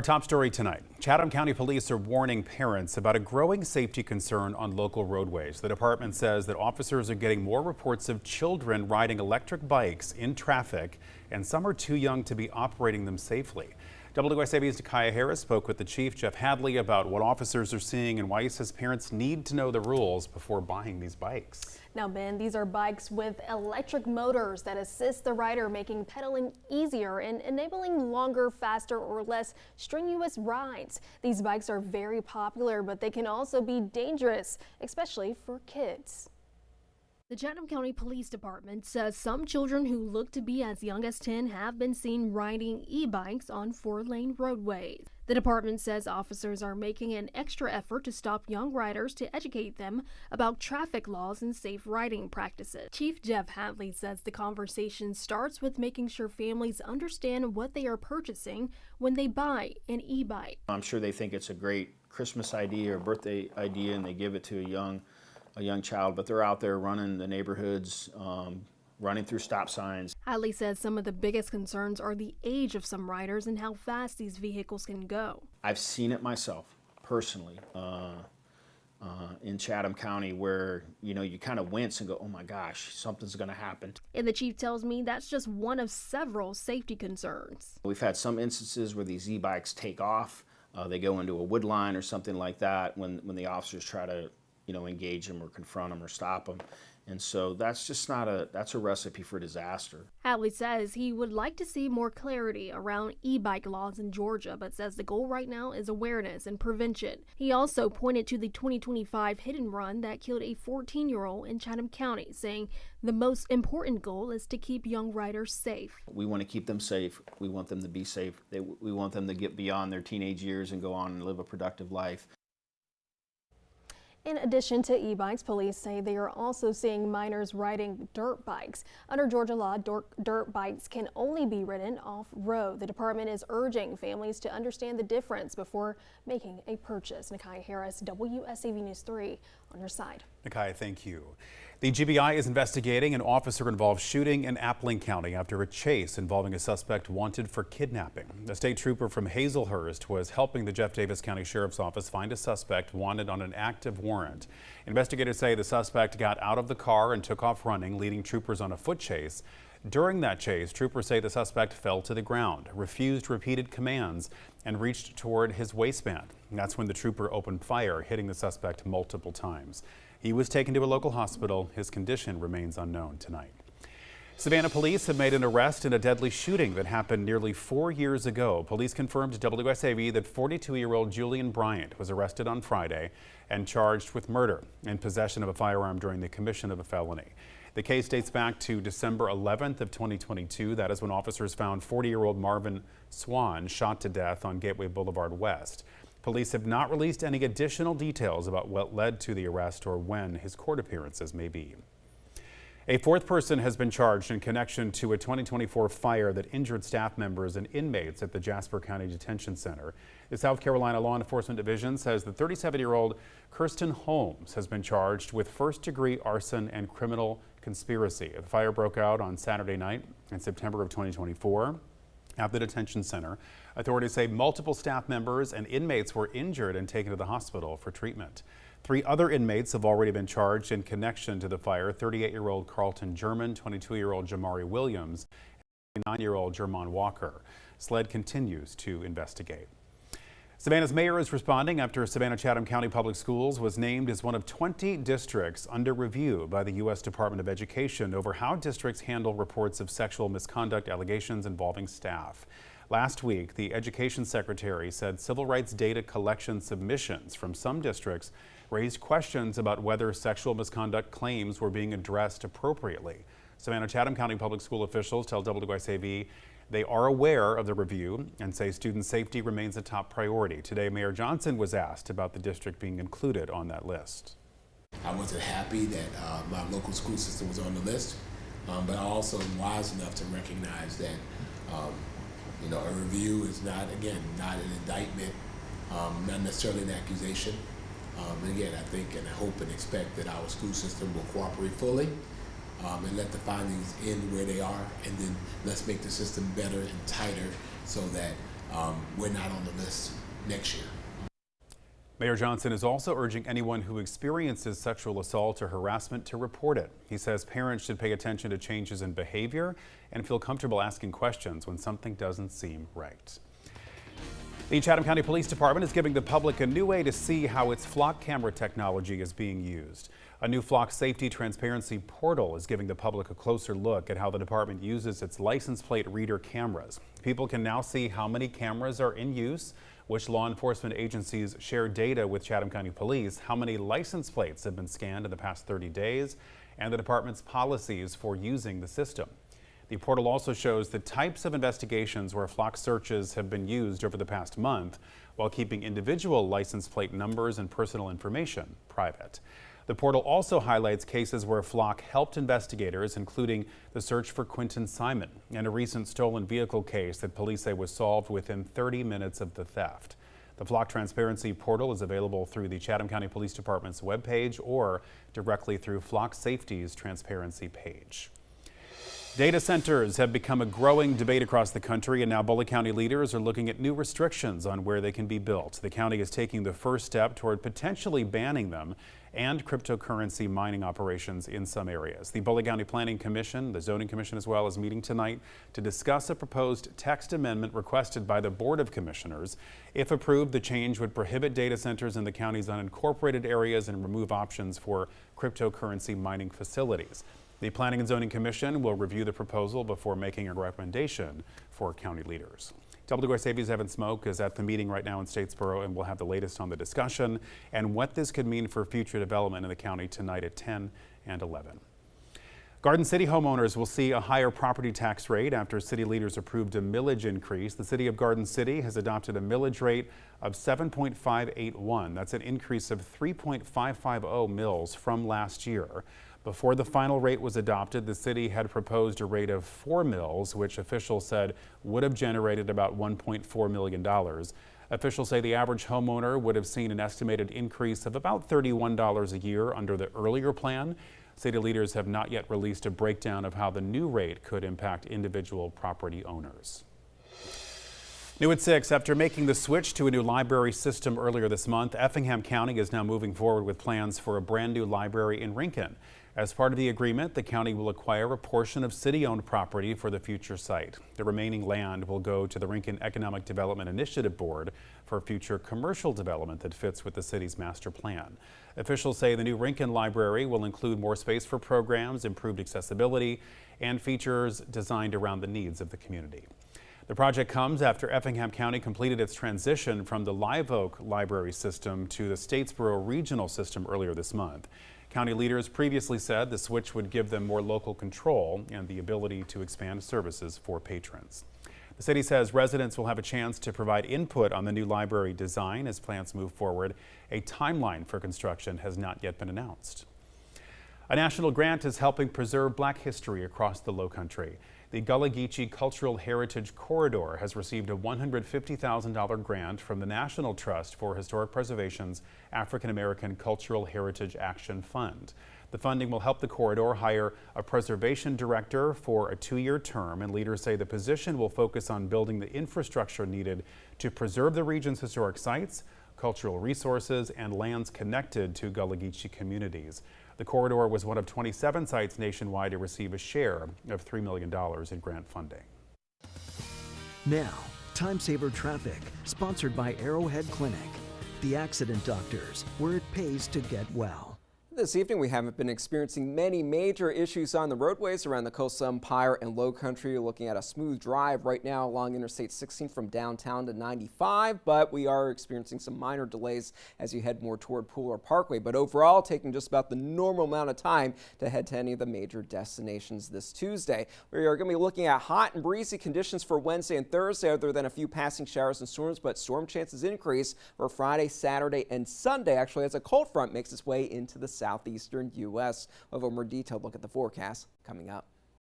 Top story tonight. Chatham County Police are warning parents about a growing safety concern on local roadways. The department says that officers are getting more reports of children riding electric bikes in traffic, and some are too young to be operating them safely. WSAV's Nakaya Harris spoke with the chief, Jeff Hadley, about what officers are seeing and why he says parents need to know the rules before buying these bikes. Now, Ben, these are bikes with electric motors that assist the rider, making pedaling easier and enabling longer, faster, or less strenuous rides. These bikes are very popular, but they can also be dangerous, especially for kids. The Chatham County Police Department says some children who look to be as young as 10 have been seen riding e-bikes on 4-lane roadways. The department says officers are making an extra effort to stop young riders to educate them about traffic laws and safe riding practices. Chief Jeff Hadley says the conversation starts with making sure families understand what they are purchasing when they buy an e-bike. I'm sure they think it's a great Christmas idea or birthday idea and they give it to a young child, but they're out there running the neighborhoods, running through stop signs. Hadley says some of the biggest concerns are the age of some riders and how fast these vehicles can go. I've seen it myself, personally, in Chatham County where, you kind of wince and go, oh my gosh, something's going to happen. And the chief tells me that's just one of several safety concerns. We've had some instances where these e-bikes take off. They go into a wood line or something like that when the officers try to engage them or confront them or stop them. And so that's just that's a recipe for disaster. Hadley says he would like to see more clarity around e-bike laws in Georgia, but says the goal right now is awareness and prevention. He also pointed to the 2025 hit and run that killed a 14-year-old in Chatham County, saying the most important goal is to keep young riders safe. We want to keep them safe. We want them to be safe. We want them to get beyond their teenage years and go on and live a productive life. In addition to e-bikes, police say they are also seeing minors riding dirt bikes. Under Georgia law, dirt bikes can only be ridden off-road. The department is urging families to understand the difference before making a purchase. Nakaya Harris, WSAV News 3 on your side. Nakaya, thank you. The GBI is investigating an officer-involved shooting in Appling County after a chase involving a suspect wanted for kidnapping. A state trooper from Hazelhurst was helping the Jeff Davis County Sheriff's Office find a suspect wanted on an active warrant. Investigators say the suspect got out of the car and took off running, leading troopers on a foot chase. During that chase, troopers say the suspect fell to the ground, refused repeated commands, and reached toward his waistband. That's when the trooper opened fire, hitting the suspect multiple times. He was taken to a local hospital. His condition remains unknown tonight. Savannah police have made an arrest in a deadly shooting that happened nearly 4 years ago. Police confirmed to WSAV that 42-year-old Julian Bryant was arrested on Friday and charged with murder and possession of a firearm during the commission of a felony. The case dates back to December 11th of 2022. That is when officers found 40-year-old Marvin Swan shot to death on Gateway Boulevard West. Police have not released any additional details about what led to the arrest or when his court appearances may be. A fourth person has been charged in connection to a 2024 fire that injured staff members and inmates at the Jasper County Detention Center. The South Carolina Law Enforcement Division says the 37-year-old Kirsten Holmes has been charged with first-degree arson and criminal conspiracy. The fire broke out on Saturday night in September of 2024 at the detention center. Authorities say multiple staff members and inmates were injured and taken to the hospital for treatment. 3 other inmates have already been charged in connection to the fire: 38-year-old Carlton German, 22-year-old Jamari Williams, and 9-year-old Jermon Walker. SLED continues to investigate. Savannah's mayor is responding after Savannah-Chatham County Public Schools was named as one of 20 districts under review by the U.S. Department of Education over how districts handle reports of sexual misconduct allegations involving staff. Last week, the Education Secretary said civil rights data collection submissions from some districts raised questions about whether sexual misconduct claims were being addressed appropriately. Savannah-Chatham County Public School officials tell WSAV they are aware of the review and say student safety remains a top priority. Today, Mayor Johnson was asked about the district being included on that list. I wasn't happy that my local school system was on the list, but I also am wise enough to recognize that a review is not an indictment, not necessarily an accusation. And again, I think and hope and expect that our school system will cooperate fully and let the findings end where they are, and then let's make the system better and tighter so that we're not on the list next year. Mayor Johnson is also urging anyone who experiences sexual assault or harassment to report it. He says parents should pay attention to changes in behavior and feel comfortable asking questions when something doesn't seem right. The Chatham County Police Department is giving the public a new way to see how its flock camera technology is being used. A new flock safety transparency portal is giving the public a closer look at how the department uses its license plate reader cameras. People can now see how many cameras are in use, which law enforcement agencies share data with Chatham County Police, how many license plates have been scanned in the past 30 days, and the department's policies for using the system. The portal also shows the types of investigations where flock searches have been used over the past month, while keeping individual license plate numbers and personal information private. The portal also highlights cases where flock helped investigators, including the search for Quinton Simon and a recent stolen vehicle case that police say was solved within 30 minutes of the theft. The flock transparency portal is available through the Chatham County Police Department's webpage or directly through Flock Safety's transparency page. Data centers have become a growing debate across the country, and now Bullitt County leaders are looking at new restrictions on where they can be built. The county is taking the first step toward potentially banning them and cryptocurrency mining operations in some areas. The Bullitt County Planning Commission, the Zoning Commission as well, is meeting tonight to discuss a proposed text amendment requested by the Board of Commissioners. If approved, the change would prohibit data centers in the county's unincorporated areas and remove options for cryptocurrency mining facilities. The Planning and Zoning Commission will review the proposal before making a recommendation for county leaders. WSAV's Evan Smoke is at the meeting right now in Statesboro, and we'll have the latest on the discussion and what this could mean for future development in the county tonight at 10 and 11. Garden City homeowners will see a higher property tax rate after city leaders approved a millage increase. The city of Garden City has adopted a millage rate of 7.581. That's an increase of 3.550 mills from last year. Before the final rate was adopted, the city had proposed a rate of 4 mills, which officials said would have generated about $1.4 million. Officials say the average homeowner would have seen an estimated increase of about $31 a year under the earlier plan. City leaders have not yet released a breakdown of how the new rate could impact individual property owners. New at 6, after making the switch to a new library system earlier this month, Effingham County is now moving forward with plans for a brand new library in Rincon. As part of the agreement, the county will acquire a portion of city-owned property for the future site. The remaining land will go to the Rincon Economic Development Initiative Board for future commercial development that fits with the city's master plan. Officials say the new Rincon Library will include more space for programs, improved accessibility, and features designed around the needs of the community. The project comes after Effingham County completed its transition from the Live Oak Library system to the Statesboro Regional System earlier this month. County leaders previously said the switch would give them more local control and the ability to expand services for patrons. The city says residents will have a chance to provide input on the new library design as plans move forward. A timeline for construction has not yet been announced. A national grant is helping preserve Black history across the Lowcountry. The Gullah Geechee Cultural Heritage Corridor has received a $150,000 grant from the National Trust for Historic Preservation's African American Cultural Heritage Action Fund. The funding will help the corridor hire a preservation director for a 2-year term, and leaders say the position will focus on building the infrastructure needed to preserve the region's historic sites, cultural resources, and lands connected to Gullah Geechee communities. The corridor was one of 27 sites nationwide to receive a share of $3 million in grant funding. Now, Time Saver Traffic, sponsored by Arrowhead Clinic, the accident doctors, where it pays to get well. This evening, we haven't been experiencing many major issues on the roadways around the Coastal Empire and Lowcountry. Looking at a smooth drive right now along Interstate 16 from downtown to 95, but we are experiencing some minor delays as you head more toward Pooler Parkway. But overall, taking just about the normal amount of time to head to any of the major destinations this Tuesday. We are going to be looking at hot and breezy conditions for Wednesday and Thursday, other than a few passing showers and storms, but storm chances increase for Friday, Saturday, and Sunday, actually, as a cold front makes its way into the southeastern U.S. We'll have a more detailed look at the forecast coming up.